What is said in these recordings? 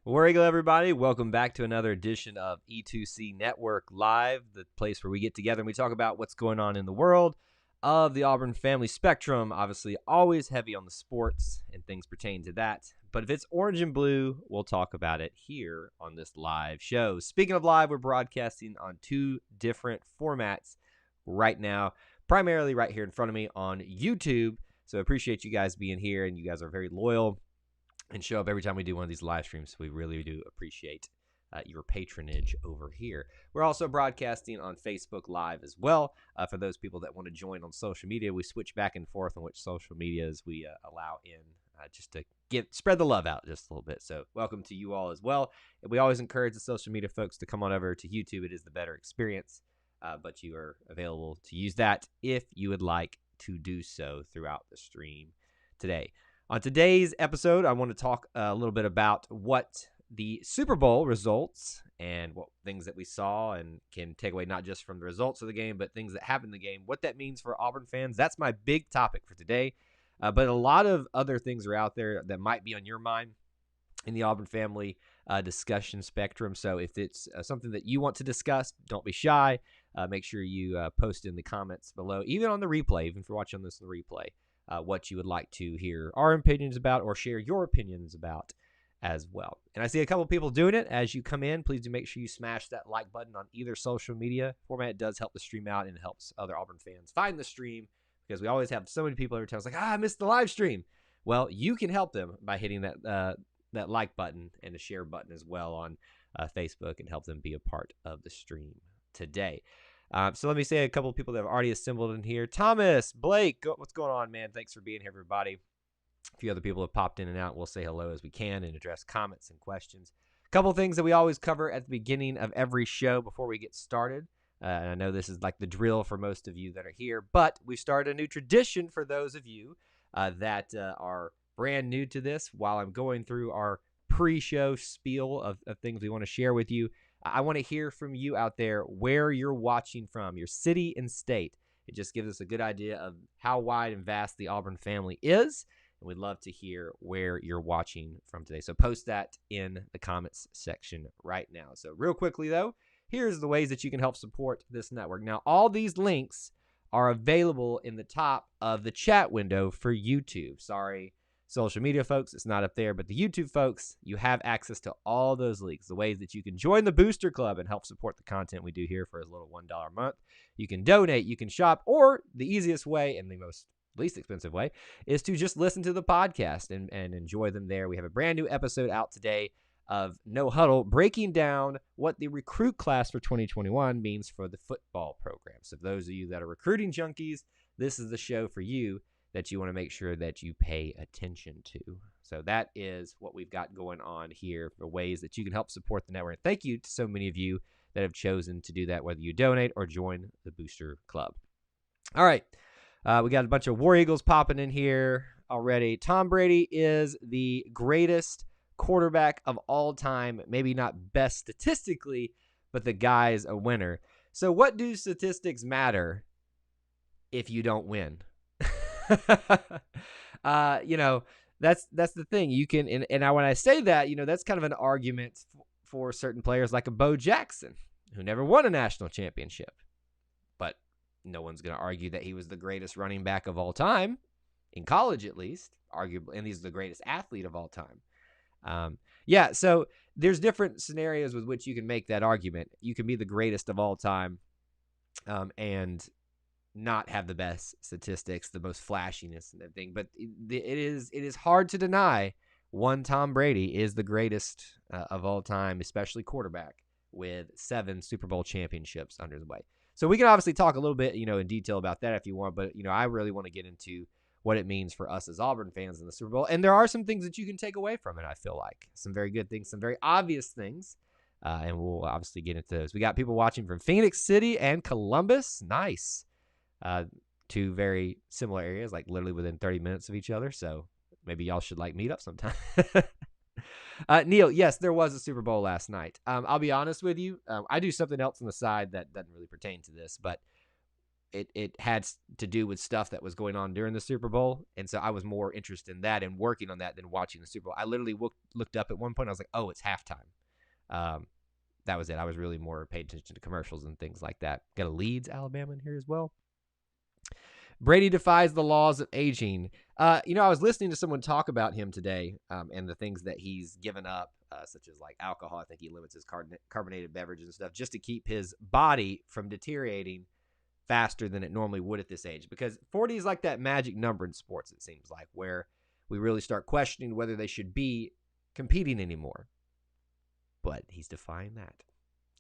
War Eagle, everybody. Welcome back to another edition of E2C Network Live, the place where we get together and we talk about what's going on in the world of the Auburn family spectrum. Obviously, always heavy on the sports and things pertaining to that. But if it's orange and blue, we'll talk about it here on this live show. Speaking of live, we're broadcasting on two different formats right now, primarily right here in front of me on YouTube. So I appreciate you guys being here, and you guys are very loyal and show up every time we do one of these live streams. We really do appreciate your patronage over here. We're also broadcasting on Facebook Live as well. For those people that want to join on social media, we switch back and forth on which social medias we allow in, just to spread the love out just a little bit. So welcome to you all as well. And we always encourage the social media folks to come on over to YouTube. It is the better experience, but you are available to use that if you would like to do so throughout the stream today. On today's episode, I want to talk a little bit about what the Super Bowl results and what things that we saw and can take away not just from the results of the game, but things that happened in the game, what that means for Auburn fans. That's my big topic for today. But a lot of other things are out there that might be on your mind in the Auburn family discussion spectrum. So if it's something that you want to discuss, don't be shy. Make sure you post in the comments below, even on the replay, even if you're watching this on the replay. What you would like to hear our opinions about or share your opinions about as well. And I see a couple people doing it. As you come in, please do make sure you smash that like button on either social media format. It does help the stream out and it helps other Auburn fans find the stream, because we always have so many people every time it's like, I missed the live stream. Well, you can help them by hitting that like button and the share button as well on Facebook and help them be a part of the stream today. So let me say a couple of people that have already assembled in here. Thomas, Blake, what's going on, man? Thanks for being here, everybody. A few other people have popped in and out. We'll say hello as we can and address comments and questions. A couple of things that we always cover at the beginning of every show before we get started. And I know this is like the drill for most of you that are here, but we've started a new tradition for those of you that are brand new to this. While I'm going through our pre-show spiel of things we want to share with you, I want to hear from you out there where you're watching from, your city and state. It just gives us a good idea of how wide and vast the Auburn family is, and we'd love to hear where you're watching from today. So post that in the comments section right now. So real quickly, though, here's the ways that you can help support this network. Now, all these links are available in the top of the chat window for YouTube. Sorry, social media folks, it's not up there, but the YouTube folks, you have access to all those links, the ways that you can join the Booster Club and help support the content we do here for as little $1 a month. You can donate, you can shop, or the easiest way and the least expensive way is to just listen to the podcast and enjoy them there. We have a brand new episode out today of No Huddle, breaking down what the recruit class for 2021 means for the football program. So those of you that are recruiting junkies, this is the show for you that you want to make sure that you pay attention to. So that is what we've got going on here for ways that you can help support the network. And thank you to so many of you that have chosen to do that, whether you donate or join the Booster Club. All right. We got a bunch of War Eagles popping in here already. Tom Brady is the greatest quarterback of all time. Maybe not best statistically, but the guy's a winner. So what do statistics matter if you don't win? That's the thing. You can, and when I say that, that's kind of an argument for certain players like a Bo Jackson, who never won a national championship, but no one's going to argue that he was the greatest running back of all time, in college at least, arguably, and he's the greatest athlete of all time. So there's different scenarios with which you can make that argument. You can be the greatest of all time, and not have the best statistics, the most flashiness and everything, but it is hard to deny one Tom Brady is the greatest of all time, especially quarterback, with 7 Super Bowl championships under his way. So we can obviously talk a little bit, in detail about that if you want, but I really want to get into what it means for us as Auburn fans in the Super Bowl. And there are some things that you can take away from it, I feel like. Some very good things, some very obvious things. And we'll obviously get into those. We got people watching from Phoenix City and Columbus. Nice. Two very similar areas, like literally within 30 minutes of each other. So maybe y'all should meet up sometime. Neil, yes, there was a Super Bowl last night. I'll be honest with you. I do something else on the side that doesn't really pertain to this, but it had to do with stuff that was going on during the Super Bowl, and so I was more interested in that and working on that than watching the Super Bowl. I literally looked up at one point. I was like, oh, it's halftime. That was it. I was really more paid attention to commercials and things like that. Got a Leeds, Alabama in here as well. Brady defies the laws of aging. I was listening to someone talk about him today, and the things that he's given up, such as like alcohol. I think he limits his carbonated beverages and stuff just to keep his body from deteriorating faster than it normally would at this age. Because 40 is like that magic number in sports, it seems like, where we really start questioning whether they should be competing anymore. But he's defying that.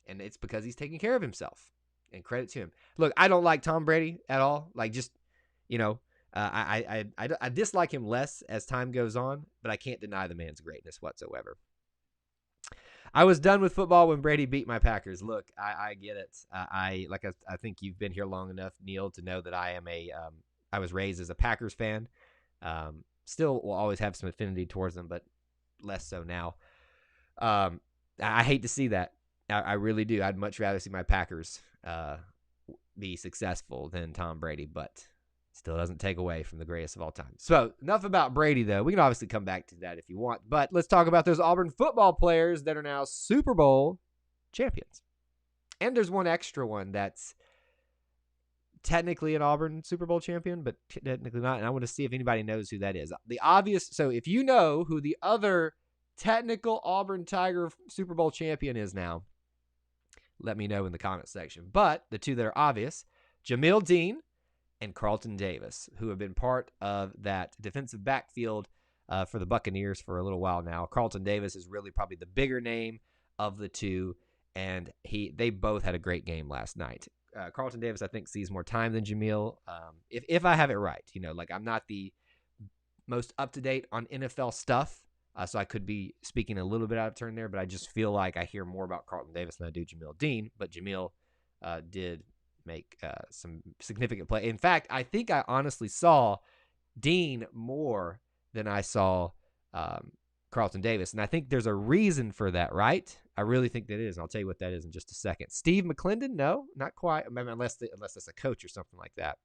And it's because he's taking care of himself. And credit to him. Look, I don't like Tom Brady at all. Like, just, I dislike him less as time goes on, but I can't deny the man's greatness whatsoever. I was done with football when Brady beat my Packers. Look, I get it. I think you've been here long enough, Neil, to know that I was raised as a Packers fan. Still will always have some affinity towards them, but less so now. I hate to see that. I really do. I'd much rather see my Packers be successful than Tom Brady, but still doesn't take away from the greatest of all time. So enough about Brady, though. We can obviously come back to that if you want, but let's talk about those Auburn football players that are now Super Bowl champions. And there's one extra one that's technically an Auburn Super Bowl champion, but technically not. And I want to see if anybody knows who that is. So if you know who the other technical Auburn Tiger Super Bowl champion is now, let me know in the comment section. But the two that are obvious, Jamil Dean and Carlton Davis, who have been part of that defensive backfield for the Buccaneers for a little while now. Carlton Davis is really probably the bigger name of the two, and they both had a great game last night. Carlton Davis, I think, sees more time than Jamil. If I have it right, I'm not the most up-to-date on NFL stuff, so I could be speaking a little bit out of turn there, but I just feel like I hear more about Carlton Davis than I do Jamil Dean. But Jamil did make some significant play. In fact, I think I honestly saw Dean more than I saw Carlton Davis, and I think there's a reason for that, right? I really think that is, and I'll tell you what that is in just a second. Steve McClendon? No, not quite. Maybe unless that's a coach or something like that.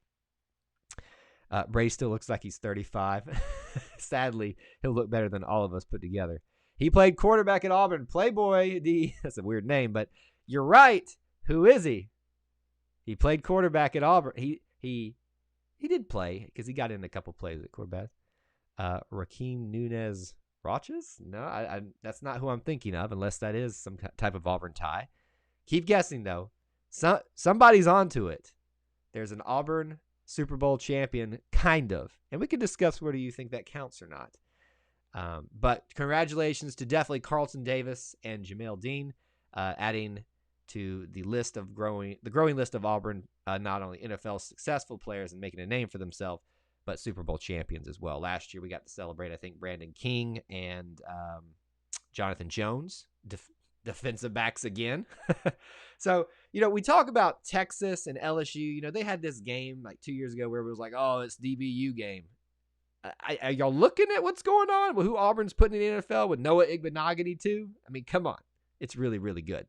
Brady still looks like he's 35. Sadly, he'll look better than all of us put together. He played quarterback at Auburn. Playboy D. That's a weird name, but you're right. Who is he? He played quarterback at Auburn. He did play because he got in a couple plays at quarterback. Raheem Nunez Roches? No, that's not who I'm thinking of, unless that is some type of Auburn tie. Keep guessing, though. Somebody's onto it. There's an Auburn Super Bowl champion, kind of. And we can discuss whether you think that counts or not. But congratulations to definitely Carlton Davis and Jamil Dean, adding to the growing list of Auburn, not only NFL successful players and making a name for themselves, but Super Bowl champions as well. Last year we got to celebrate, I think, Brandon King and Jonathan Jones, defensive backs again. So, we talk about Texas and LSU. They had this game like 2 years ago where it was like, oh, it's DBU game. Are y'all looking at what's going on with who Auburn's putting in the NFL with Noah Igbenogany too? I mean, come on. It's really, really good.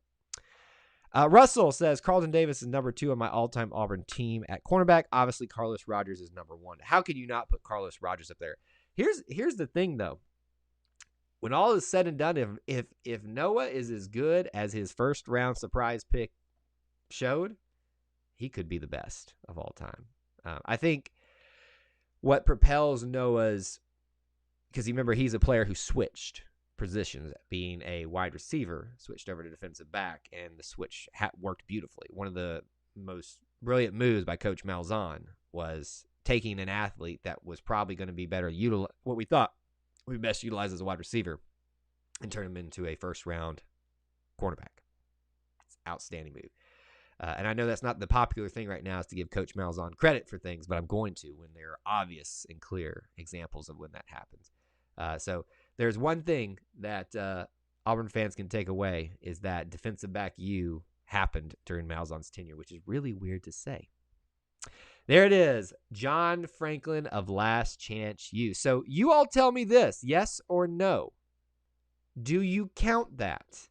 Russell says, Carlton Davis is number 2 on my all-time Auburn team at cornerback. Obviously, Carlos Rogers is number 1. How could you not put Carlos Rogers up there? Here's the thing, though. When all is said and done, if Noah is as good as his first-round surprise pick showed, he could be the best of all time. I think what propels Noah's, because remember, he's a player who switched positions, being a wide receiver, switched over to defensive back, and the switch worked beautifully. One of the most brilliant moves by Coach Malzahn was taking an athlete that was probably going to be better what we thought we best utilize as a wide receiver and turn him into a first-round cornerback. It's an outstanding move. And I know that's not the popular thing right now is to give Coach Malzahn credit for things, but I'm going to when there are obvious and clear examples of when that happens. So there's one thing that Auburn fans can take away is that defensive back U happened during Malzahn's tenure, which is really weird to say. There it is, John Franklin of Last Chance U. So you all tell me this, yes or no? Do you count that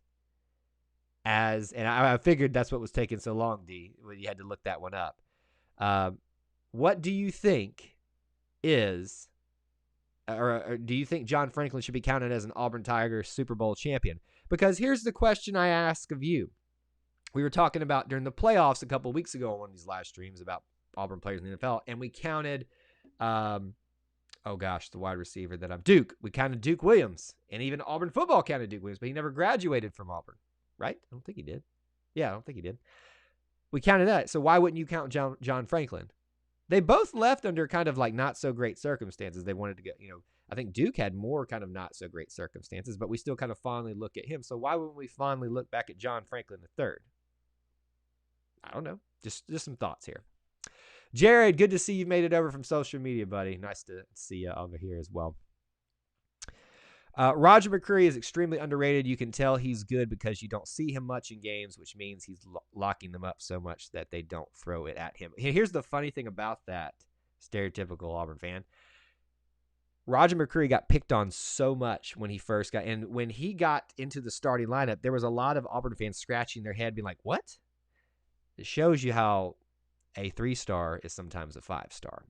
as, and I figured that's what was taking so long, D, when you had to look that one up. What do you think is, or do you think John Franklin should be counted as an Auburn Tigers Super Bowl champion? Because here's the question I ask of you. We were talking about during the playoffs a couple of weeks ago on one of these live streams about Auburn players in the NFL, and we counted, the wide receiver that I'm Duke. We counted Duke Williams, and even Auburn football counted Duke Williams, but he never graduated from Auburn, right? I don't think he did. Yeah, I don't think he did. We counted that. So why wouldn't you count John Franklin? They both left under kind of like not so great circumstances. They wanted to get, I think Duke had more kind of not so great circumstances, but we still kind of fondly look at him. So why wouldn't we fondly look back at John Franklin III? I don't know. Just some thoughts here. Jared, good to see you made it over from social media, buddy. Nice to see you over here as well. Roger McCreary is extremely underrated. You can tell he's good because you don't see him much in games, which means he's locking them up so much that they don't throw it at him. Here's the funny thing about that stereotypical Auburn fan. Roger McCreary got picked on so much when he first got, and when he got into the starting lineup, there was a lot of Auburn fans scratching their head, being like, what? It shows you how a 3-star is sometimes a 5-star.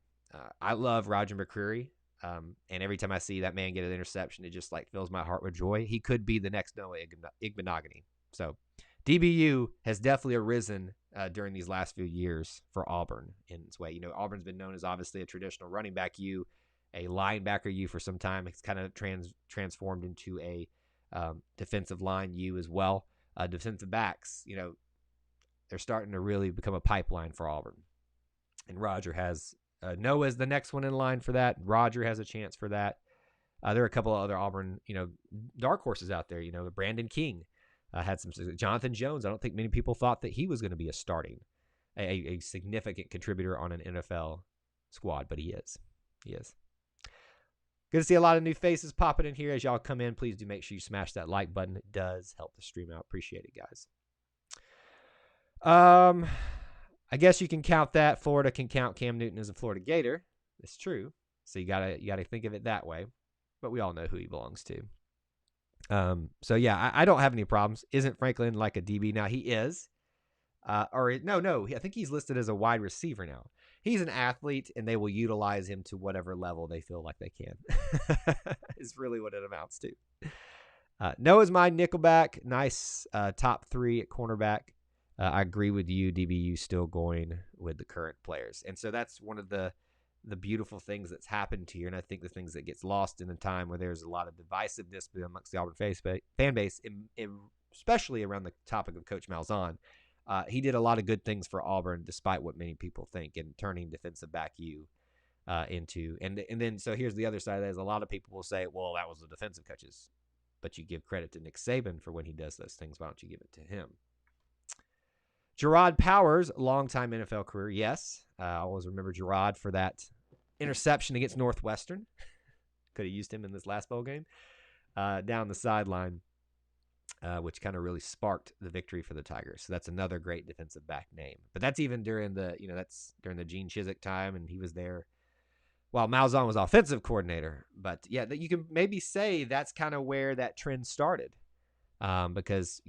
I love Roger McCreary. And every time I see that man get an interception, it just like fills my heart with joy. He could be the next Noah Igbenogany. So DBU has definitely arisen during these last few years for Auburn in its way. Auburn's been known as obviously a traditional running back U, a linebacker U for some time. It's kind of transformed into a defensive line U as well. Defensive backs, they're starting to really become a pipeline for Auburn. And Roger has Noah's the next one in line for that. Roger has a chance for that. There are a couple of other Auburn, dark horses out there. Brandon King had some. Jonathan Jones. I don't think many people thought that he was going to be a significant contributor on an NFL squad, but he is. He is. Good to see a lot of new faces popping in here as y'all come in. Please do make sure you smash that like button. It does help the stream out. Appreciate it, guys. I guess you can count that. Florida can count Cam Newton as a Florida Gator. It's true. So you gotta think of it that way. But we all know who he belongs to. So yeah, I don't have any problems. Isn't Franklin like a DB now? He is. No. I think he's listed as a wide receiver now. He's an athlete, and they will utilize him to whatever level they feel like they can. Is really what it amounts to. Noah's my nickelback. Nice top 3 at cornerback. I agree with you. DBU still going with the current players. And so that's one of the beautiful things that's happened here. And I think the things that gets lost in a time where there's a lot of divisiveness amongst the Auburn fan base, especially around the topic of Coach Malzahn. He did a lot of good things for Auburn, despite what many people think, in turning defensive back U into. And then, so here's the other side of that is a lot of people will say, well, that was the defensive coaches. But you give credit to Nick Saban for when he does those things. Why don't you give it to him? Gerard Powers, longtime NFL career, yes. I always remember Gerard for that interception against Northwestern. Could have used him in this last bowl game. Down the sideline, which kind of really sparked the victory for the Tigers. So that's another great defensive back name. But that's even during that's during the Gene Chizik time, and he was there while Malzahn was offensive coordinator. But yeah, you can maybe say that's kind of where that trend started. Because,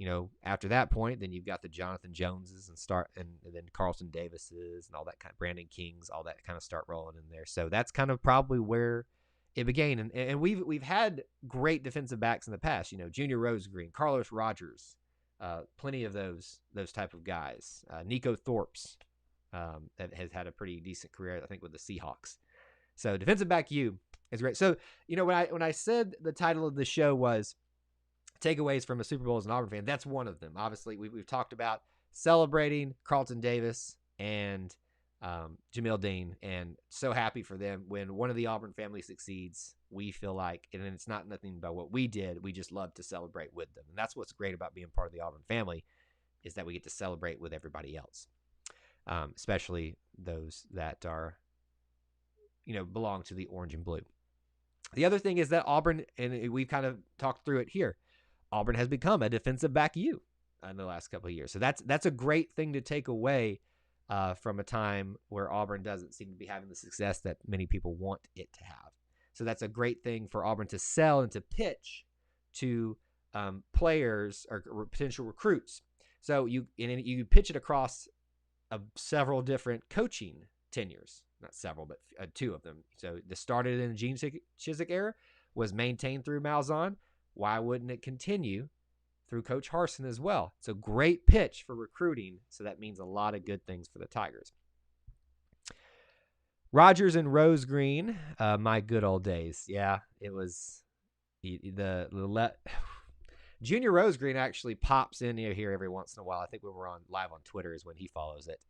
after that point, then you've got the Jonathan Joneses and then Carlton Davises and all that kind of Brandon Kings, all that kind of start rolling in there. So that's kind of probably where it began. And we've had great defensive backs in the past, Junior Rosegreen, Carlos Rogers, plenty of those type of guys. Nico Thorpe's that has had a pretty decent career, I think, with the Seahawks. So defensive back U is great. So, when I said the title of the show was takeaways from a Super Bowl as an Auburn fan, that's one of them. Obviously, we've talked about celebrating Carlton Davis and Jamil Dean, and so happy for them. When one of the Auburn family succeeds, we feel like, and it's not nothing about what we did, we just love to celebrate with them. And that's what's great about being part of the Auburn family, is that we get to celebrate with everybody else, especially those that are, belong to the orange and blue. The other thing is that Auburn, and we've kind of talked through it here, Auburn has become a defensive back U in the last couple of years. So that's a great thing to take away from a time where Auburn doesn't seem to be having the success that many people want it to have. So that's a great thing for Auburn to sell and to pitch to players or potential recruits. So you pitch it across several different coaching tenures. Not several, but 2 of them. So this started in the Gene Chizik era, was maintained through Malzahn. Why wouldn't it continue through Coach Harsin as well? It's a great pitch for recruiting, so that means a lot of good things for the Tigers. Rogers and Rose Green, my good old days. Yeah, it was Junior Rose Green actually pops in here every once in a while. I think when we're live on Twitter is when he follows it.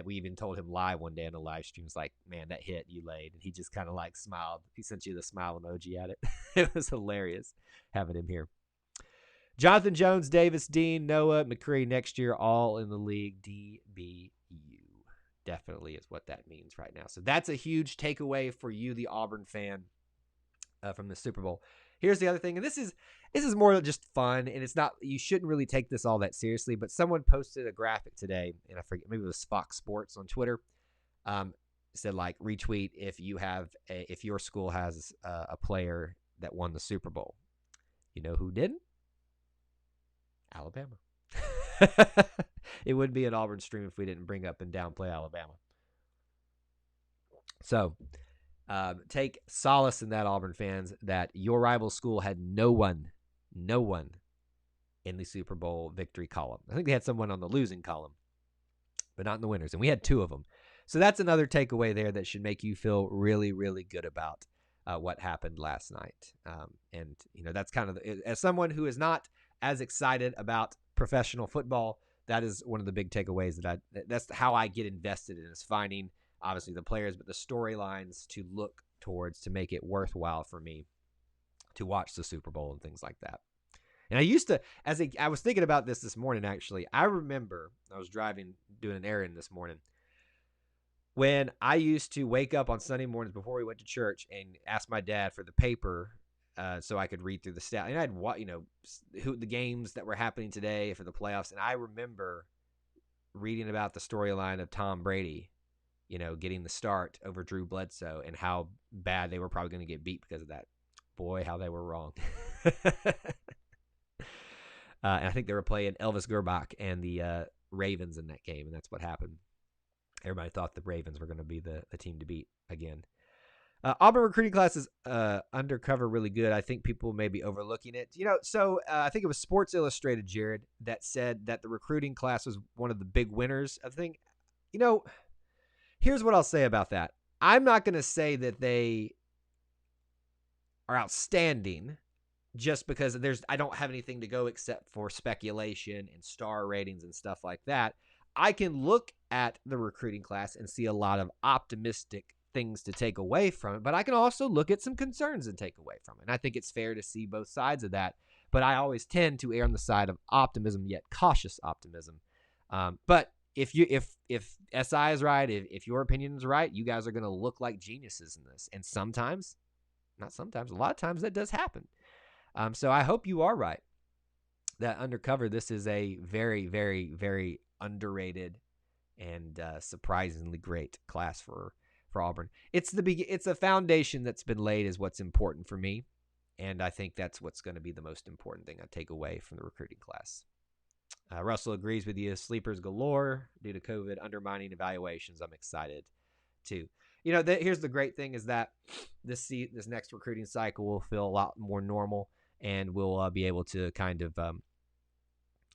We even told him live one day in the live stream. It's like, man, that hit you laid. And he just kind of like smiled. He sent you the smile emoji at it. It was hilarious having him here. Jonathan Jones, Davis, Dean, Noah, McCree next year, all in the league. DBU definitely is what that means right now. So that's a huge takeaway for you, the Auburn fan, from the Super Bowl. Here's the other thing, and this is more just fun, and it's not, you shouldn't really take this all that seriously, but someone posted a graphic today, and I forget, maybe it was Fox Sports on Twitter, said like, retweet if your school has a player that won the Super Bowl. You know who didn't? Alabama. It would be an Auburn stream if we didn't bring up and downplay Alabama. So take solace in that, Auburn fans, that your rival school had no one in the Super Bowl victory column. I think they had someone on the losing column, but not in the winners. And we had 2 of them. So that's another takeaway there that should make you feel really, really good about what happened last night. And, that's kind of, as someone who is not as excited about professional football, that is one of the big takeaways that's how I get invested in, is finding obviously the players, but the storylines to look towards to make it worthwhile for me to watch the Super Bowl and things like that. And I used to, I was thinking about this morning, actually. I remember I was driving, doing an errand this morning, when I used to wake up on Sunday mornings before we went to church and ask my dad for the paper so I could read through the stat. And I'd the games that were happening today for the playoffs. And I remember reading about the storyline of Tom Brady, getting the start over Drew Bledsoe and how bad they were probably going to get beat because of that. Boy, how they were wrong. And I think they were playing Elvis Gerbach and the Ravens in that game, and that's what happened. Everybody thought the Ravens were going to be the team to beat again. Auburn recruiting class is undercover really good. I think people may be overlooking it. I think it was Sports Illustrated, Jared, that said that the recruiting class was one of the big winners. I think, here's what I'll say about that. I'm not going to say that they are outstanding just because I don't have anything to go except for speculation and star ratings and stuff like that. I can look at the recruiting class and see a lot of optimistic things to take away from it, but I can also look at some concerns and take away from it. And I think it's fair to see both sides of that, but I always tend to err on the side of optimism, yet cautious optimism. But if SI is right, if your opinion is right, you guys are going to look like geniuses in this. And a lot of times that does happen. So I hope you are right that undercover, this is a very, very, very underrated and surprisingly great class for Auburn. It's a foundation that's been laid is what's important for me. And I think that's what's going to be the most important thing I take away from the recruiting class. Russell agrees with you. Sleepers galore due to COVID undermining evaluations. I'm excited too. Here's the great thing is that this next recruiting cycle will feel a lot more normal, and we'll be able to kind of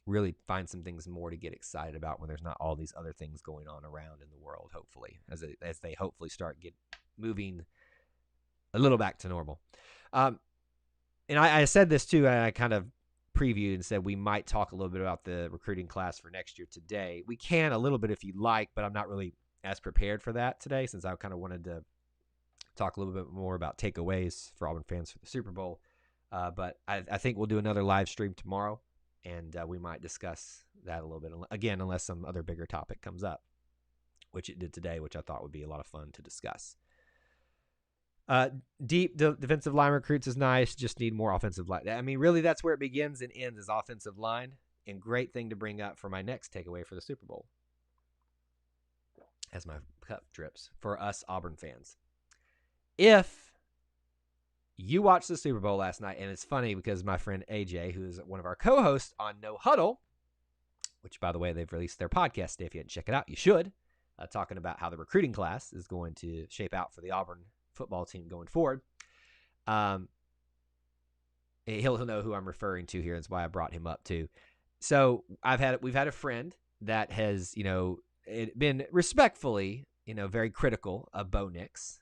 really find some things more to get excited about when there's not all these other things going on around in the world, hopefully, as they hopefully start moving a little back to normal. And I said this too, and I kind of previewed and said we might talk a little bit about the recruiting class for next year today. We can a little bit if you'd like, but I'm not really as prepared for that today, since I kind of wanted to talk a little bit more about takeaways for Auburn fans for the Super Bowl. But I think we'll do another live stream tomorrow, and we might discuss that a little bit, again, unless some other bigger topic comes up, which it did today, which I thought would be a lot of fun to discuss. Deep defensive line recruits is nice. Just need more offensive line. I mean, really, that's where it begins and ends, is offensive line. And great thing to bring up for my next takeaway for the Super Bowl, as my cup drips, for us Auburn fans. If you watched the Super Bowl last night, and it's funny because my friend AJ, who is one of our co-hosts on No Huddle, which, by the way, they've released their podcast today. If you didn't check it out, you should. Talking about how the recruiting class is going to shape out for the Auburn football team going forward. He'll know who I'm referring to here. That's why I brought him up too. So we've had a friend that has, been respectfully, very critical of Bo Nix.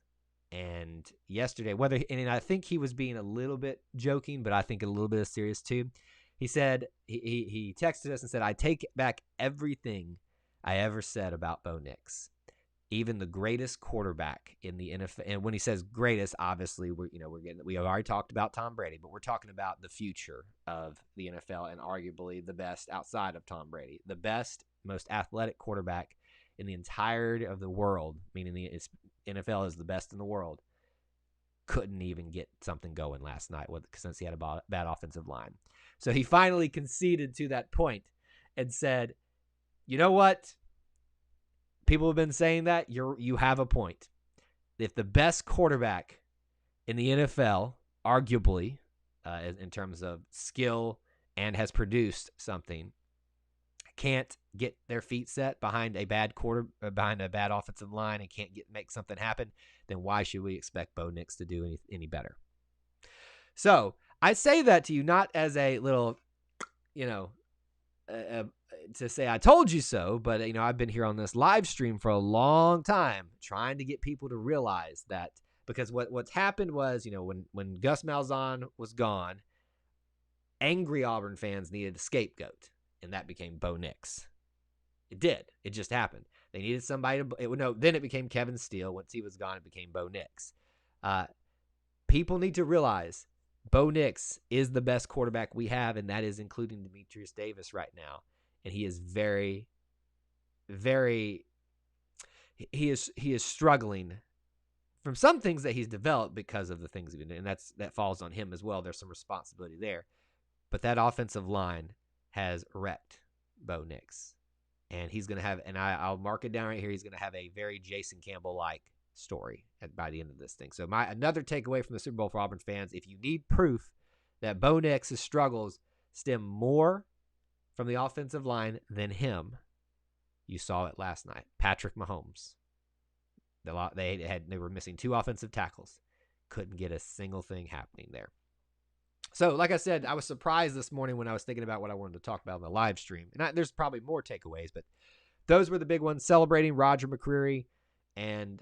And yesterday, and I think he was being a little bit joking, but I think a little bit of serious too. He said, he texted us and said, "I take back everything I ever said about Bo Nix. Even the greatest quarterback in the NFL." And when he says greatest, obviously we have already talked about Tom Brady, but we're talking about the future of the NFL and arguably the best outside of Tom Brady, the best, most athletic quarterback in the entirety of the world, meaning the NFL is the best in the world, couldn't even get something going last night since he had a bad offensive line. So he finally conceded to that point and said, "You know what? People have been saying that. You have a point. If the best quarterback in the NFL, arguably, in terms of skill and has produced something, can't get their feet set behind a bad offensive line and can't make something happen, then why should we expect Bo Nix to do any better?" So I say that to you not as a little, to say I told you so, but I've been here on this live stream for a long time trying to get people to realize that, because what's happened was, when Gus Malzahn was gone, angry Auburn fans needed a scapegoat, and that became Bo Nix. It did. It just happened. They needed somebody then it became Kevin Steele. Once he was gone, it became Bo Nix. People need to realize Bo Nix is the best quarterback we have, and that is including Demetrius Davis right now. And he is very, very, he is struggling from some things that he's developed because of the things he's been doing, and that falls on him as well. There's some responsibility there. But that offensive line has wrecked Bo Nix. And he's going to have, and I'll mark it down right here, he's going to have a very Jason Campbell-like story by the end of this thing. So another takeaway from the Super Bowl for Auburn fans, if you need proof that Bo Nix's struggles stem more from the offensive line than him, you saw it last night. Patrick Mahomes. They were missing 2 offensive tackles. Couldn't get a single thing happening there. So, like I said, I was surprised this morning when I was thinking about what I wanted to talk about in the live stream. And there's probably more takeaways, but those were the big ones. Celebrating Roger McCreary and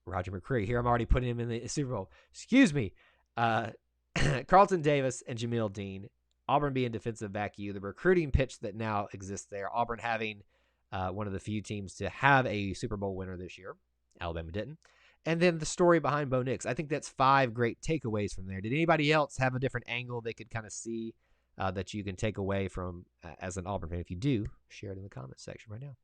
Roger McCreary. Here I'm already putting him in the Super Bowl. Excuse me. Carlton Davis and Jamil Dean. Auburn being defensive back you. The recruiting pitch that now exists there. Auburn having one of the few teams to have a Super Bowl winner this year. Alabama didn't. And then the story behind Bo Nix. I think that's 5 great takeaways from there. Did anybody else have a different angle they could kind of see that you can take away from as an Auburn fan? If you do, share it in the comments section right now.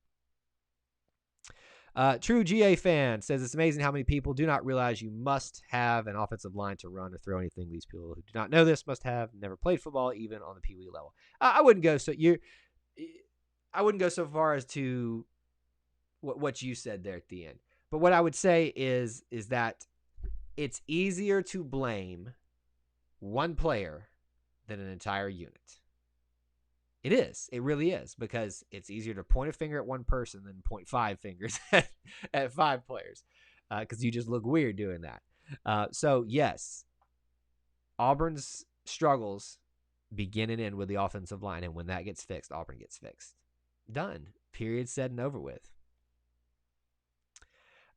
True GA fan says, "It's amazing how many people do not realize you must have an offensive line to run or throw anything. These people who do not know this must have never played football, even on the Pee Wee level." I wouldn't go so far as to what you said there at the end. But what I would say is that it's easier to blame one player than an entire unit. It is. It really is, because it's easier to point a finger at one person than point 5 fingers at 5 players, because you just look weird doing that. So, yes, Auburn's struggles begin and end with the offensive line, and when that gets fixed, Auburn gets fixed. Done. Period, said and over with.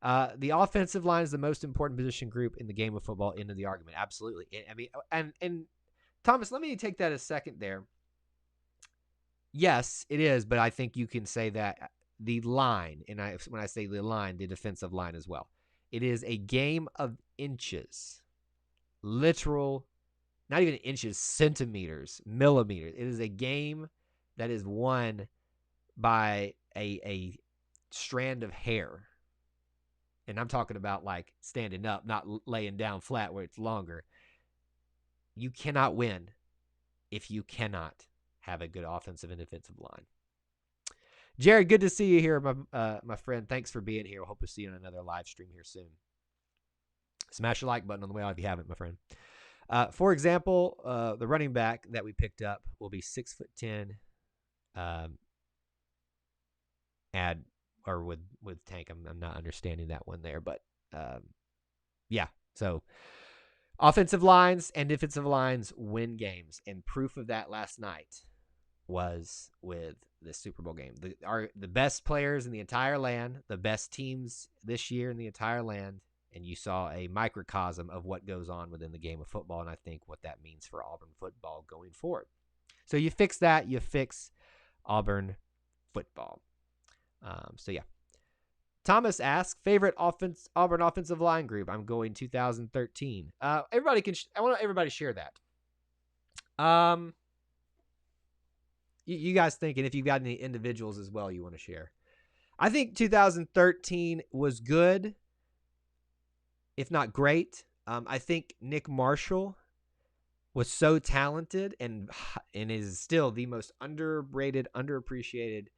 The offensive line is the most important position group in the game of football. Into the argument. Absolutely. I mean, and Thomas, let me take that a second there. Yes, it is, but I think you can say that the line, and when I say the line, the defensive line as well. It is a game of inches. Literal, not even inches, centimeters, millimeters. It is a game that is won by a strand of hair. And I'm talking about like standing up, not laying down flat where it's longer. You cannot win if you cannot have a good offensive and defensive line. Jared, good to see you here, my friend. Thanks for being here. I hope to see you on another live stream here soon. Smash the like button on the way out if you haven't, my friend. For example, the running back that we picked up will be 6'10", um, add or with Tank. I'm not understanding that one there, but yeah. So offensive lines and defensive lines win games, and proof of that last night was with the Super Bowl game. The best players in the entire land, the best teams this year in the entire land, and you saw a microcosm of what goes on within the game of football, and I think what that means for Auburn football going forward. So you fix that, you fix Auburn football. So yeah. Thomas asks, favorite Auburn offensive line group. I'm going 2013. Everybody can. I want everybody to share that. You guys thinking if you've got any individuals as well you want to share. I think 2013 was good, if not great. I think Nick Marshall was so talented and is still the most underrated, underappreciated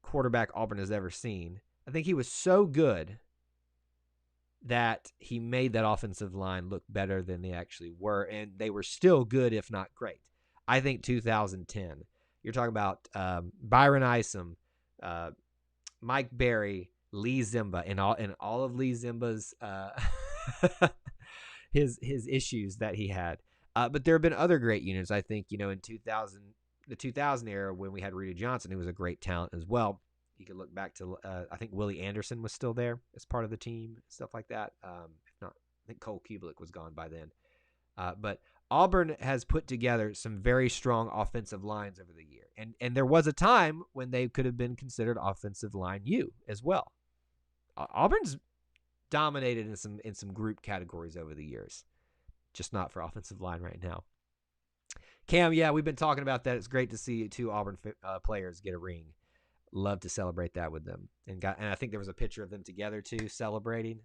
quarterback Auburn has ever seen. I think he was so good that he made that offensive line look better than they actually were, and they were still good, if not great. I think 2010, you're talking about Byron Isom, Mike Berry, Lee Zimba, and all of Lee Zimba's his issues that he had. But there have been other great units. I think in the 2000 era when we had Rudy Johnson, who was a great talent as well. You could look back to I think Willie Anderson was still there as part of the team, stuff like that. If not, I think Cole Kubelik was gone by then. But Auburn has put together some very strong offensive lines over the year. And there was a time when they could have been considered offensive line U as well. Auburn's dominated in some group categories over the years, just not for offensive line right now. Cam, yeah, we've been talking about that. It's great to see two Auburn players get a ring. Love to celebrate that with them. And I think there was a picture of them together too, celebrating.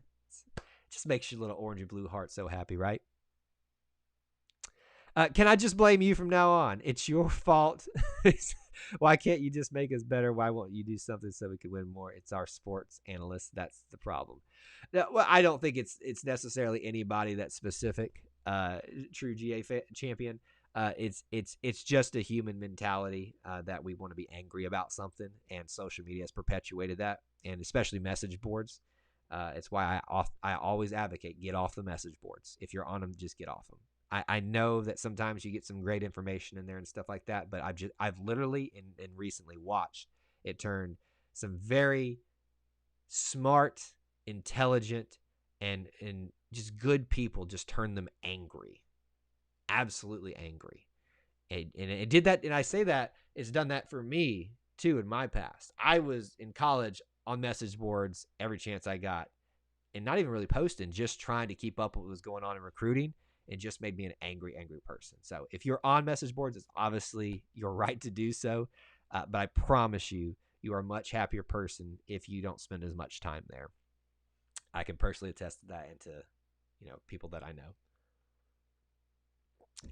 It just makes your little orange and blue heart so happy, right? Can I just blame you from now on? It's your fault. Why can't you just make us better? Why won't you do something so we can win more? It's our sports analysts. That's the problem. Now, well, I don't think it's necessarily anybody that's specific. True GA champion. It's just a human mentality that we want to be angry about something, and social media has perpetuated that, and especially message boards. It's why I always advocate get off the message boards. If you're on them, just get off them. I know that sometimes you get some great information in there and stuff like that, but I've literally and recently watched it turn some very smart, intelligent, and just good people just turn them angry. Absolutely angry. And it did that, and I say that it's done that for me too in my past. I was in college on message boards every chance I got, and not even really posting, just trying to keep up with what was going on in recruiting. It just made me an angry person. So if you're on message boards, it's obviously your right to do so, but I promise you are a much happier person if you don't spend as much time there. I can personally attest to that, and to people that I know.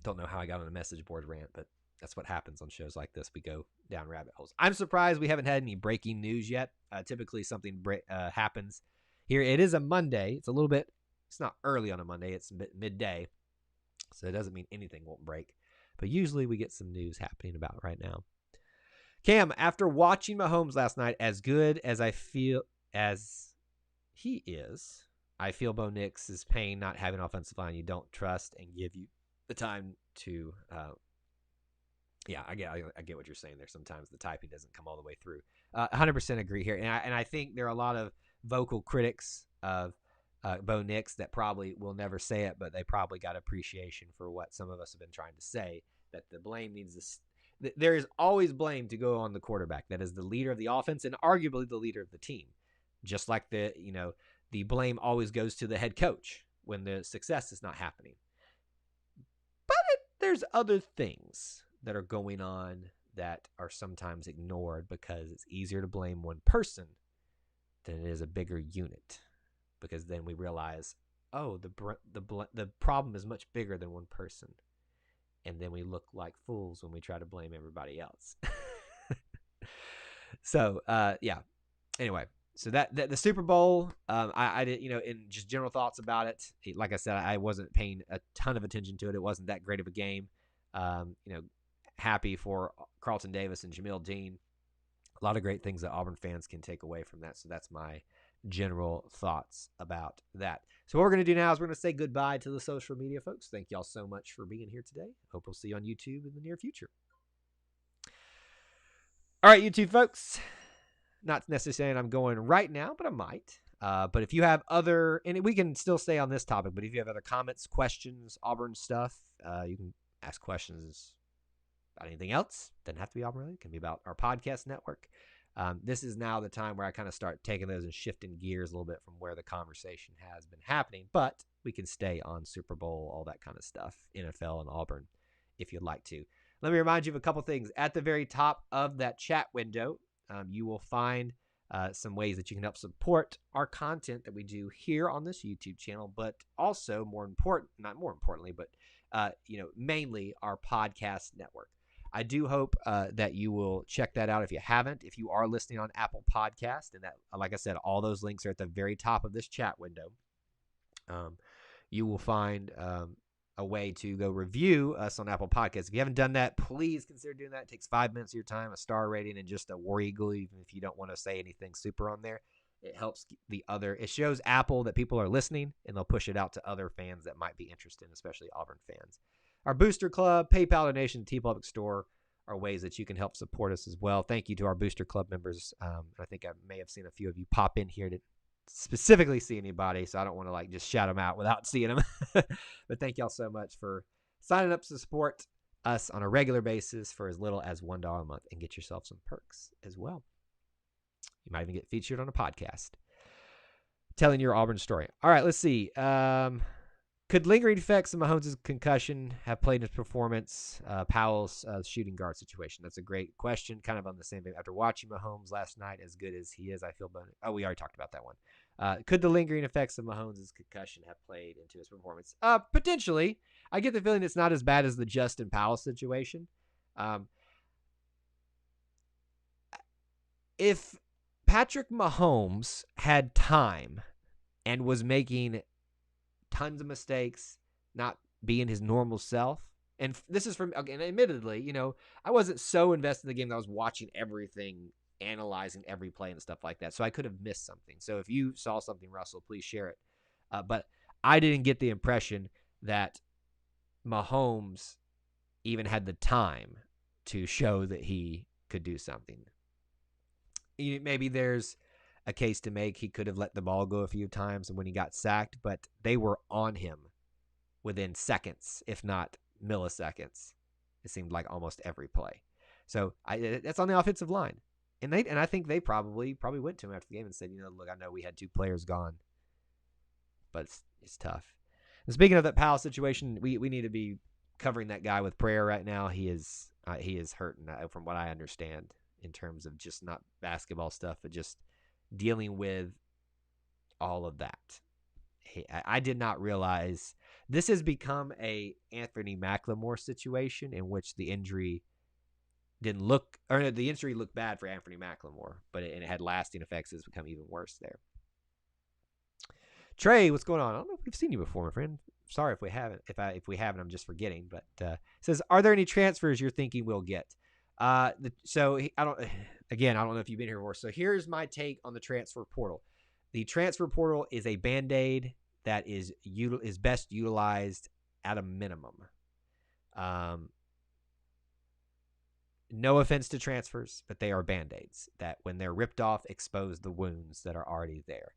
Don't know how I got on a message board rant, but that's what happens on shows like this. We go down rabbit holes. I'm surprised we haven't had any breaking news yet. Typically something happens here. It is a Monday. It's not early on a Monday. It's midday. So it doesn't mean anything won't break. But usually we get some news happening about right now. Cam, after watching Mahomes last night, as good as I feel as he is, I feel Bo Nix's pain not having an offensive line you don't trust and give you the time to I get what you're saying there. Sometimes the typing doesn't come all the way through. 100% agree here. And I think there are a lot of vocal critics of Bo Nix that probably will never say it, but they probably got appreciation for what some of us have been trying to say, that the blame needs to there is always blame to go on the quarterback. That is the leader of the offense and arguably the leader of the team. Just like the blame always goes to the head coach when the success is not happening. But there's other things that are going on that are sometimes ignored because it's easier to blame one person than it is a bigger unit. Because then we realize, oh, the problem is much bigger than one person. And then we look like fools when we try to blame everybody else. So, yeah. Anyway, so that the Super Bowl, I did, in just general thoughts about it. Like I said, I wasn't paying a ton of attention to it. It wasn't that great of a game. happy for Carlton Davis and Jamil Dean. A lot of great things that Auburn fans can take away from that. So that's my general thoughts about that. So what we're going to do now is we're going to say goodbye to the social media folks. Thank y'all so much for being here today. Hope we'll see you on YouTube in the near future. All right, YouTube folks. Not necessarily I'm going right now, but I might. But if you have other, and we can still stay on this topic, but if you have other comments, questions, Auburn stuff, you can ask questions about anything else. Doesn't have to be Auburn related. It can be about our podcast network. This is now the time where I kind of start taking those and shifting gears a little bit from where the conversation has been happening. But we can stay on Super Bowl, all that kind of stuff, NFL and Auburn, if you'd like to. Let me remind you of a couple things. At the very top of that chat window, you will find some ways that you can help support our content that we do here on this YouTube channel, but also mainly our podcast network. I do hope that you will check that out if you haven't. If you are listening on Apple Podcast, and that, like I said, all those links are at the very top of this chat window. You will find a way to go review us on Apple Podcasts. If you haven't done that, please consider doing that. It takes 5 minutes of your time, a star rating, and just a war eagle, even if you don't want to say anything super on there. It helps it shows Apple that people are listening, and they'll push it out to other fans that might be interested, especially Auburn fans. Our Booster Club, PayPal donation, T-Public Store are ways that you can help support us as well. Thank you to our Booster Club members. I think I may have seen a few of you pop in here to specifically see anybody, so I don't want to just shout them out without seeing them. But thank y'all so much for signing up to support us on a regular basis for as little as $1 a month and get yourself some perks as well. You might even get featured on a podcast telling your Auburn story. All right, let's see. Could lingering effects of Mahomes' concussion have played in his performance? Powell's shooting guard situation. That's a great question. Kind of on the same thing. After watching Mahomes last night, as good as he is, I feel better. Oh, we already talked about that one. Could the lingering effects of Mahomes' concussion have played into his performance? Potentially. I get the feeling it's not as bad as the Justin Powell situation. If Patrick Mahomes had time and was making tons of mistakes, not being his normal self. And this is from, and admittedly, I wasn't so invested in the game that I was watching everything, analyzing every play and stuff like that. So I could have missed something. So if you saw something, Russell, please share it. But I didn't get the impression that Mahomes even had the time to show that he could do something. Maybe there's a case to make. He could have let the ball go a few times and when he got sacked, but they were on him within seconds, if not milliseconds. It seemed like almost every play. So that's on the offensive line. And I think they probably went to him after the game and said, look, I know we had 2 players gone, but it's tough. And speaking of that Powell situation, we need to be covering that guy with prayer right now. He is hurting from what I understand in terms of just not basketball stuff, but just dealing with all of that. I did not realize this has become a Anthony McLemore situation in which the injury looked bad for Anthony McLemore, but it had lasting effects. It's become even worse there. Trey, what's going on? I don't know if we've seen you before, my friend. Sorry if we haven't. If we haven't, I'm just forgetting. But it says, are there any transfers you're thinking we'll get? I don't know if you've been here before. So here's my take on the transfer portal. The transfer portal is a Band-Aid that is best utilized at a minimum. No offense to transfers, but they are Band-Aids that when they're ripped off, expose the wounds that are already there.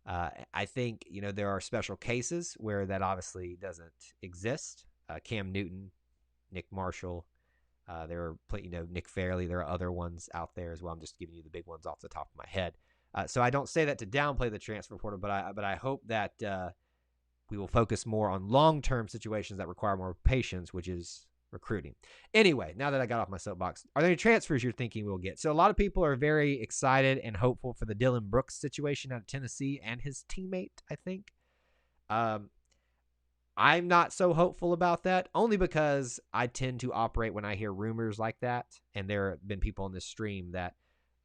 I think, there are special cases where that obviously doesn't exist. Cam Newton, Nick Marshall, there are, Nick Fairley. There are other ones out there as well. I'm just giving you the big ones off the top of my head. So I don't say that to downplay the transfer portal, but I hope that we will focus more on long-term situations that require more patience, which is recruiting. Anyway, now that I got off my soapbox, are there any transfers you're thinking we'll get? So a lot of people are very excited and hopeful for the Dylan Brooks situation out of Tennessee and his teammate, I think. I'm not so hopeful about that, only because I tend to operate when I hear rumors like that, and there have been people on this stream that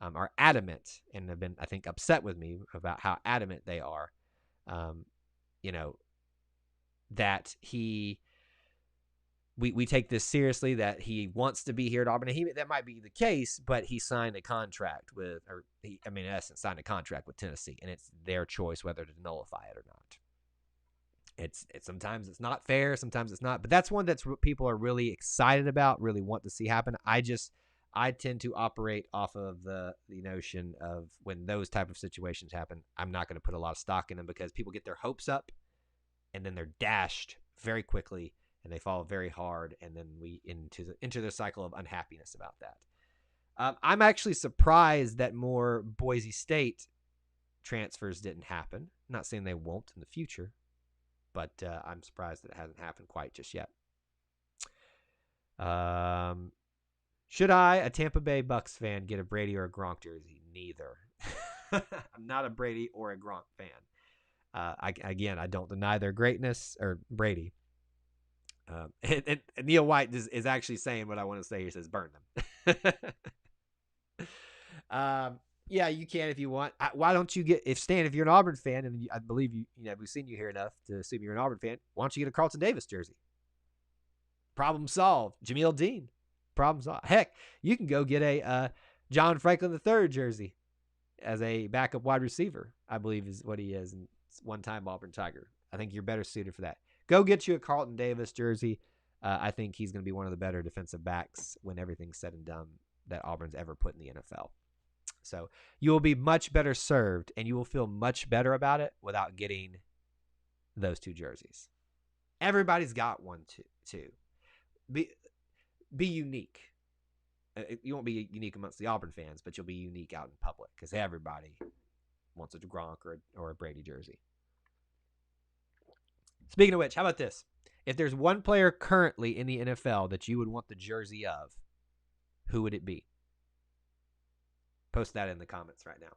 are adamant and have been, I think, upset with me about how adamant they are, that he we take this seriously that he wants to be here at Auburn. And that might be the case, but he signed a contract with, in essence, signed a contract with Tennessee, and it's their choice whether to nullify it or not. It's sometimes it's not fair, sometimes it's not, but that's one that's people are really excited about, really want to see happen. I tend to operate off of the notion of when those type of situations happen, I'm not going to put a lot of stock in them because people get their hopes up and then they're dashed very quickly and they fall very hard, and then we into the cycle of unhappiness about that. I'm actually surprised that more Boise State transfers didn't happen. I'm not saying they won't in the future, but I'm surprised that it hasn't happened quite just yet. Should I, a Tampa Bay Bucks fan, get a Brady or a Gronk jersey? Neither. I'm not a Brady or a Gronk fan. I don't deny their greatness, or Brady. And Neil White is actually saying what I want to say. He says, burn them. Yeah, you can if you want. Why don't you get, if you're an Auburn fan, and I believe we've seen you here enough to assume you're an Auburn fan, why don't you get a Carlton Davis jersey? Problem solved. Jameel Dean. Problem solved. Heck, you can go get a John Franklin III jersey as a backup wide receiver, I believe is what he is, and one-time Auburn Tiger. I think you're better suited for that. Go get you a Carlton Davis jersey. I think he's going to be one of the better defensive backs when everything's said and done that Auburn's ever put in the NFL. So you will be much better served, and you will feel much better about it without getting those two jerseys. Everybody's got one too. Be unique. You won't be unique amongst the Auburn fans, but you'll be unique out in public because everybody wants a Gronk or a Brady jersey. Speaking of which, how about this? If there's one player currently in the NFL that you would want the jersey of, who would it be? Post that in the comments right now.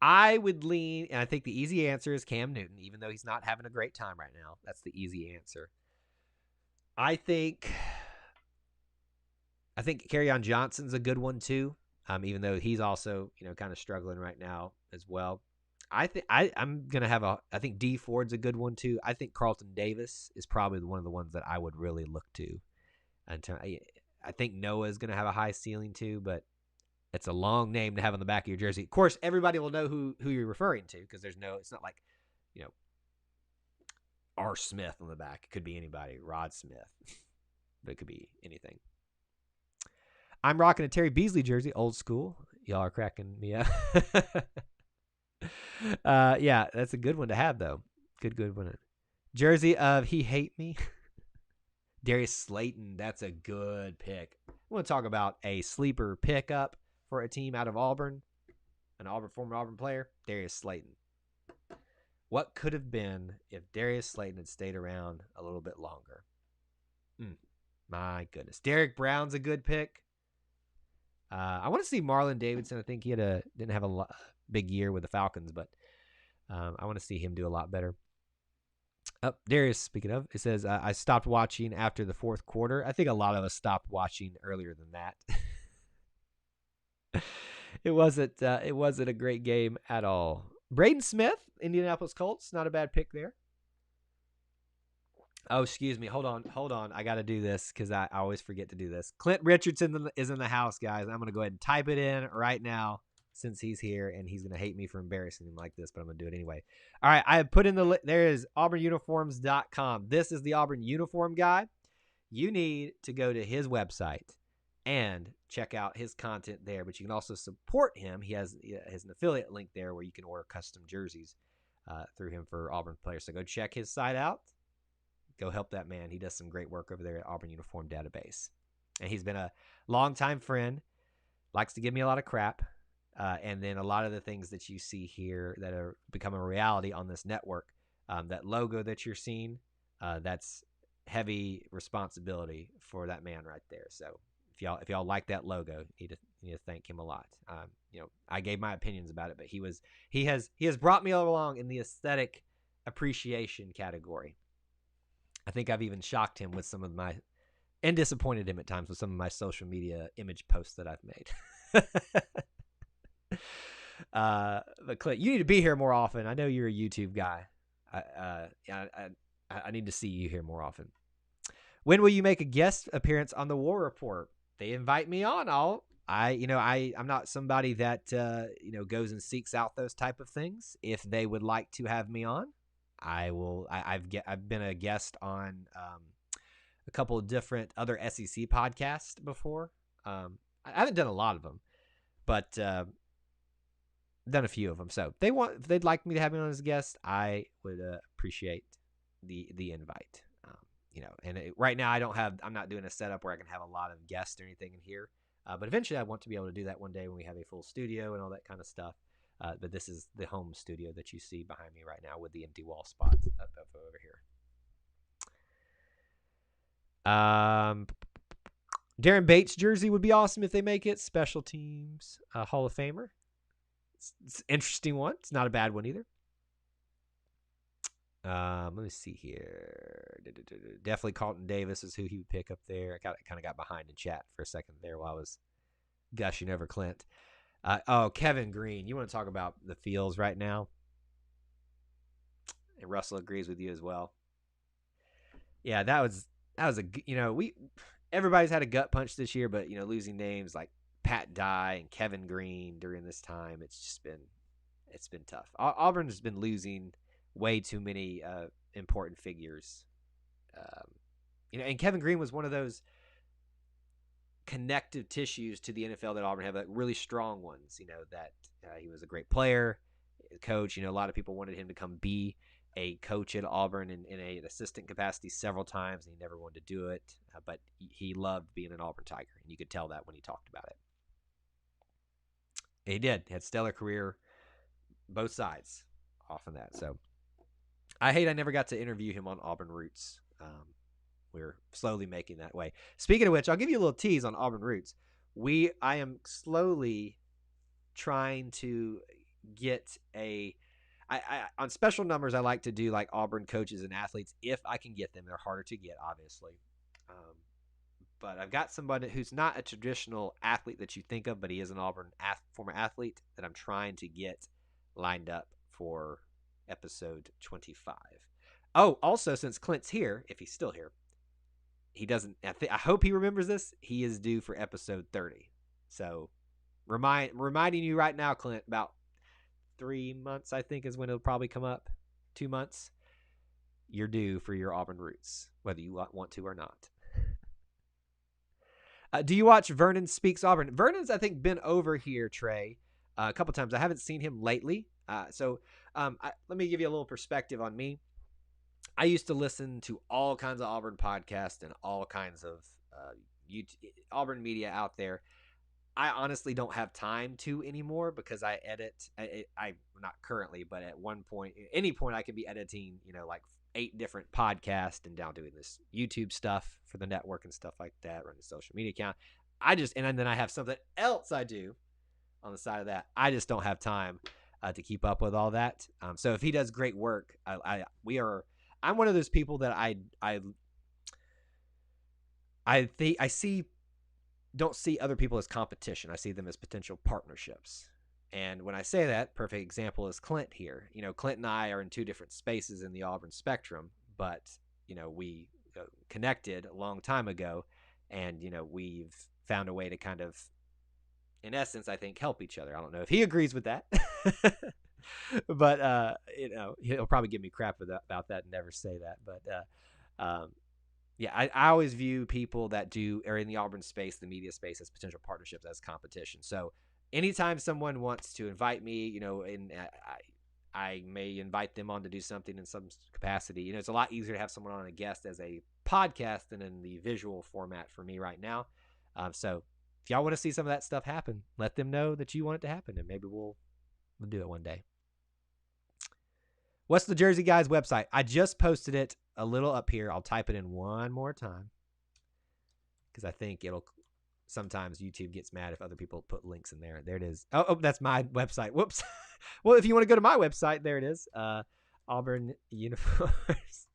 I would lean, and I think the easy answer is Cam Newton, even though he's not having a great time right now. That's the easy answer. I think Kerryon Johnson's a good one too, even though he's also kind of struggling right now as well. I'm gonna have I think Dee Ford's a good one too. I think Carlton Davis is probably one of the ones that I would really look to. I think Noah's gonna have a high ceiling too, but it's a long name to have on the back of your jersey. Of course, everybody will know who you're referring to because it's not like R. Smith on the back. It could be anybody, Rod Smith, but it could be anything. I'm rocking a Terry Beasley jersey, old school. Y'all are cracking me up. Yeah, that's a good one to have, though. Good one. Jersey of He Hate Me. Darius Slayton, that's a good pick. I want to talk about a sleeper pickup for a team out of Auburn, former Auburn player, Darius Slayton. What could have been if Darius Slayton had stayed around a little bit longer? My goodness. Derek Brown's a good pick. I want to see Marlon Davidson. I think he didn't have a big year with the Falcons, but I want to see him do a lot better. Darius, speaking of, it says, I stopped watching after the fourth quarter. I think a lot of us stopped watching earlier than that. It wasn't a great game at all. Braden Smith, Indianapolis Colts, not a bad pick there. Oh, excuse me. Hold on. I got to do this because I always forget to do this. Clint Richardson is in the house, guys. I'm going to go ahead and type it in right now since he's here, and he's going to hate me for embarrassing him like this, but I'm going to do it anyway. All right, I have put in there is auburnuniforms.com. This is the Auburn uniform guy. You need to go to his website and check out his content there, but you can also support him. He has an affiliate link there where you can order custom jerseys through him for Auburn players. So go check his site out. Go help that man. He does some great work over there at Auburn Uniform Database. And he's been a longtime friend, likes to give me a lot of crap. And then a lot of the things that you see here that are becoming a reality on this network, that logo that you're seeing, that's heavy responsibility for that man right there. So if y'all like that logo, you need to thank him a lot. I gave my opinions about it, but he has brought me along in the aesthetic appreciation category. I think I've even shocked him with some of my, and disappointed him at times with some of my social media image posts that I've made. But Clint, you need to be here more often. I know you're a YouTube guy. I need to see you here more often. When will you make a guest appearance on the War Report? They invite me on. I'm not somebody that goes and seeks out those type of things. If they would like to have me on, I will. I've been a guest on a couple of different other SEC podcasts before. I haven't done a lot of them, but done a few of them. So if they'd like me to have me on as a guest, I would appreciate the invite. Right now I'm not doing a setup where I can have a lot of guests or anything in here. But eventually I want to be able to do that one day when we have a full studio and all that kind of stuff. But this is the home studio that you see behind me right now with the empty wall spots up over here. Darren Bates jersey would be awesome if they make it. Special teams Hall of Famer. It's an interesting one. It's not a bad one either. Let me see here. Definitely Carlton Davis is who he would pick up there. I kind of got behind in chat for a second there while I was gushing over Clint. Kevin Green. You want to talk about the feels right now? And Russell agrees with you as well. Yeah, that was everybody's had a gut punch this year, but losing names like Pat Dye and Kevin Green during this time, it's been tough. Auburn has been losing way too many important figures. And Kevin Green was one of those connective tissues to the NFL that Auburn had, like really strong ones. That he was a great player, coach. A lot of people wanted him to come be a coach at Auburn in an assistant capacity several times, and he never wanted to do it. But he loved being an Auburn Tiger, and you could tell that when he talked about it. And he did. He had a stellar career, both sides off of that. So I hate I never got to interview him on Auburn Roots. We're slowly making that way. Speaking of which, I'll give you a little tease on Auburn Roots. I am slowly trying to get on special numbers. I like to do like Auburn coaches and athletes if I can get them. They're harder to get, obviously. But I've got somebody who's not a traditional athlete that you think of, but he is an Auburn former athlete that I'm trying to get lined up for episode 25. Oh, also, since Clint's here, if he's still here, he doesn't. I hope he remembers this. He is due for episode 30. So, reminding you right now, Clint, about 3 months, I think, is when it'll probably come up. 2 months. You're due for your Auburn Roots, whether you want to or not. Do you watch Vernon Speaks Auburn? Vernon's, I think, been over here, Trey, a couple times. I haven't seen him lately. So let me give you a little perspective on me. I used to listen to all kinds of Auburn podcasts and all kinds of Auburn media out there. I honestly don't have time to anymore because I edit. I not currently, but at any point, I could be editing, like 8 different podcasts and down doing this YouTube stuff for the network and stuff like that, running a social media account. And then I have something else I do on the side of that. I just don't have time to keep up with all that. So if he does great work, I'm one of those people that don't see other people as competition. I see them as potential partnerships. And when I say that, perfect example is Clint here. Clint and I are in 2 different spaces in the Auburn spectrum, but, we connected a long time ago, and, we've found a way to kind of, in essence, I think, help each other. I don't know if he agrees with that, but, he'll probably give me crap about that and never say that. But, yeah, I always view people that are in the Auburn space, the media space, as potential partnerships, as competition. So anytime someone wants to invite me, and I may invite them on to do something in some capacity. It's a lot easier to have someone on a guest as a podcast than in the visual format for me right now. So if y'all want to see some of that stuff happen, let them know that you want it to happen, and maybe we'll do it one day. What's the Jersey Guys website? I just posted it a little up here. I'll type it in one more time because I think sometimes YouTube gets mad if other people put links in there. There it is. Oh, that's my website. Whoops. Well, if you want to go to my website, there it is. Auburn Uniforms.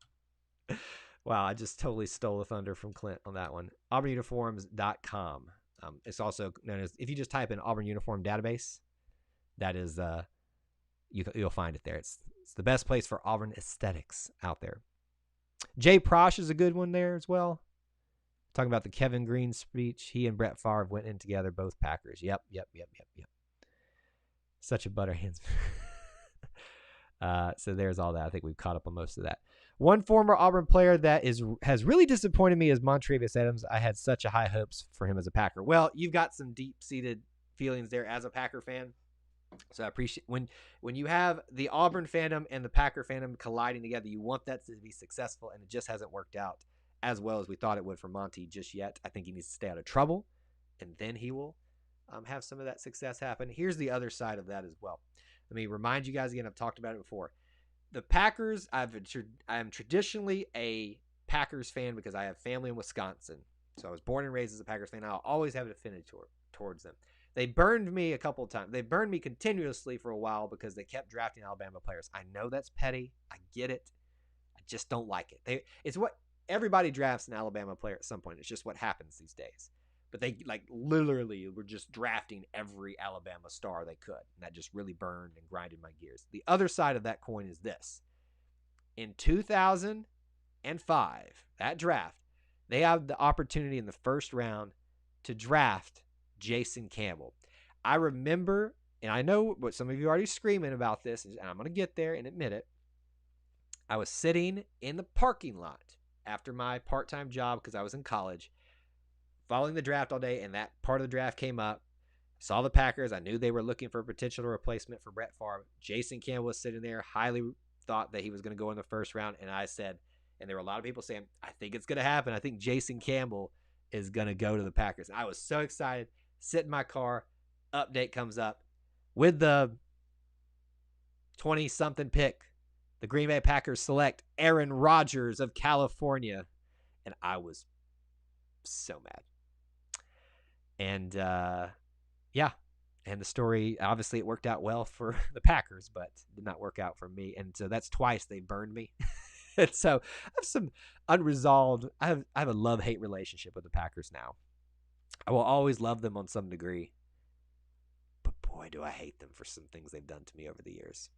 Wow, I just totally stole the thunder from Clint on that one. auburnuniforms.com. It's also known as, if you just type in Auburn Uniform Database, that is, you'll find it there. It's the best place for Auburn aesthetics out there. Jay Prosh is a good one there as well. Talking about the Kevin Green speech. He and Brett Favre went in together, both Packers. Yep. Such a butterhands. So there's all that. I think we've caught up on most of that. One former Auburn player that has really disappointed me is Montravius Adams. I had such a high hopes for him as a Packer. Well, you've got some deep-seated feelings there as a Packer fan. So I appreciate when you have the Auburn fandom and the Packer fandom colliding together, you want that to be successful, and it just hasn't worked out as well as we thought it would for Monty just yet. I think he needs to stay out of trouble, and then he will have some of that success happen. Here's the other side of that as well. Let me remind you guys again, I've talked about it before. The Packers, I am traditionally a Packers fan because I have family in Wisconsin. So I was born and raised as a Packers fan. I'll always have an affinity towards them. They burned me a couple of times. They burned me continuously for a while because they kept drafting Alabama players. I know that's petty. I get it. I just don't like it. It's what everybody drafts an Alabama player at some point. It's just what happens these days. But they literally were just drafting every Alabama star they could. And that just really burned and grinded my gears. The other side of that coin is this. In 2005, that draft, they have the opportunity in the first round to draft Jason Campbell. I remember, and I know what some of you are already screaming about this, and I'm going to get there and admit it. I was sitting in the parking lot after my part-time job because I was in college, following the draft all day, and that part of the draft came up. Saw the Packers. I knew they were looking for a potential replacement for Brett Favre. Jason Campbell was sitting there, highly thought that he was going to go in the first round, and I said, and there were a lot of people saying, I think it's going to happen. I think Jason Campbell is going to go to the Packers. I was so excited. Sit in my car. Update comes up. With the 20-something pick, the Green Bay Packers select Aaron Rodgers of California. And I was so mad. And, yeah. And the story, obviously, it worked out well for the Packers, but did not work out for me. And so that's twice they burned me. And so I have some unresolved, I have a love-hate relationship with the Packers now. I will always love them on some degree. But boy, do I hate them for some things they've done to me over the years.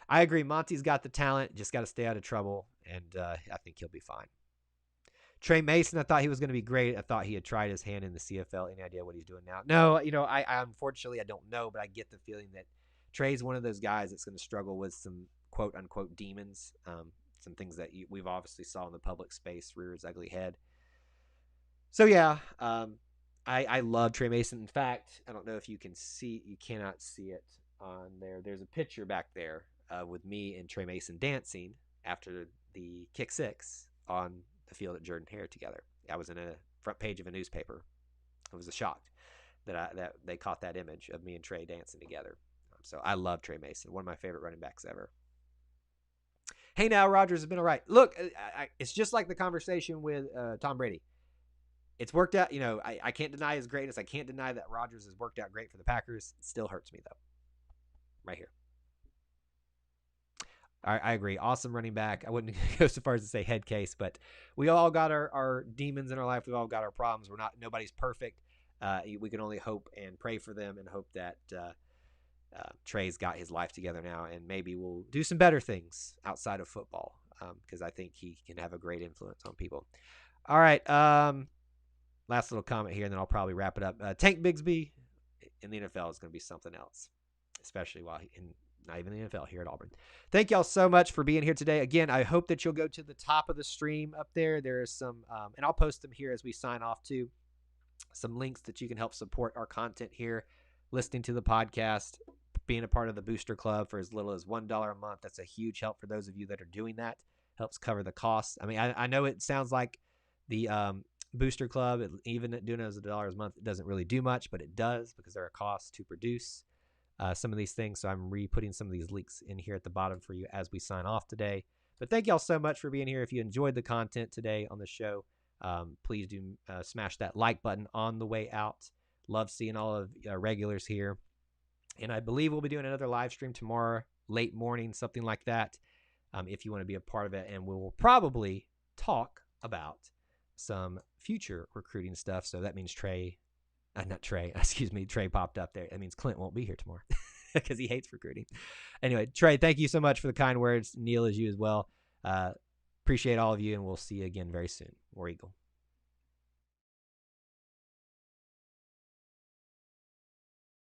I agree. Monty's got the talent. Just got to stay out of trouble. And I think he'll be fine. Trey Mason, I thought he was going to be great. I thought he had tried his hand in the CFL. Any idea what he's doing now? No, I unfortunately, I don't know. But I get the feeling that Trey's one of those guys that's going to struggle with some quote-unquote demons. Some things that we've obviously saw in the public space rear his ugly head. So, yeah, I love Trey Mason. In fact, I don't know if you cannot see it on there. There's a picture back there with me and Trey Mason dancing after the kick six on the field at Jordan-Hare together. I was in a front page of a newspaper. I was shocked that they caught that image of me and Trey dancing together. So I love Trey Mason, one of my favorite running backs ever. Hey, now Rodgers has been all right. Look, it's just like the conversation with Tom Brady. It's worked out. I can't deny his greatness. I can't deny that Rodgers has worked out great for the Packers. It still hurts me, though. Right here. I agree. Awesome running back. I wouldn't go so far as to say head case, but we all got our demons in our life. We've all got our problems. Nobody's perfect. We can only hope and pray for them and hope that Trey's got his life together now, and maybe we'll do some better things outside of football because I think he can have a great influence on people. All right. Last little comment here, and then I'll probably wrap it up. Tank Bigsby in the NFL is going to be something else, especially while not even the NFL here at Auburn. Thank y'all so much for being here today. Again, I hope that you'll go to the top of the stream up there. There is some, and I'll post them here as we sign off too, some links that you can help support our content here, listening to the podcast, being a part of the Booster Club for as little as $1 a month. That's a huge help for those of you that are doing that. Helps cover the costs. I mean, I know it sounds like the Booster Club, even doing it as $1 a month, it doesn't really do much, but it does because there are costs to produce some of these things. So I'm re-putting some of these links in here at the bottom for you as we sign off today. But thank y'all so much for being here. If you enjoyed the content today on the show, please do smash that like button on the way out. Love seeing all of regulars here. And I believe we'll be doing another live stream tomorrow, late morning, something like that, if you want to be a part of it. And we will probably talk about some future recruiting stuff. So that means Trey popped up there. That means Clint won't be here tomorrow because he hates recruiting. Anyway, Trey, thank you so much for the kind words. Neil, as you as well. Appreciate all of you, and we'll see you again very soon. War Eagle.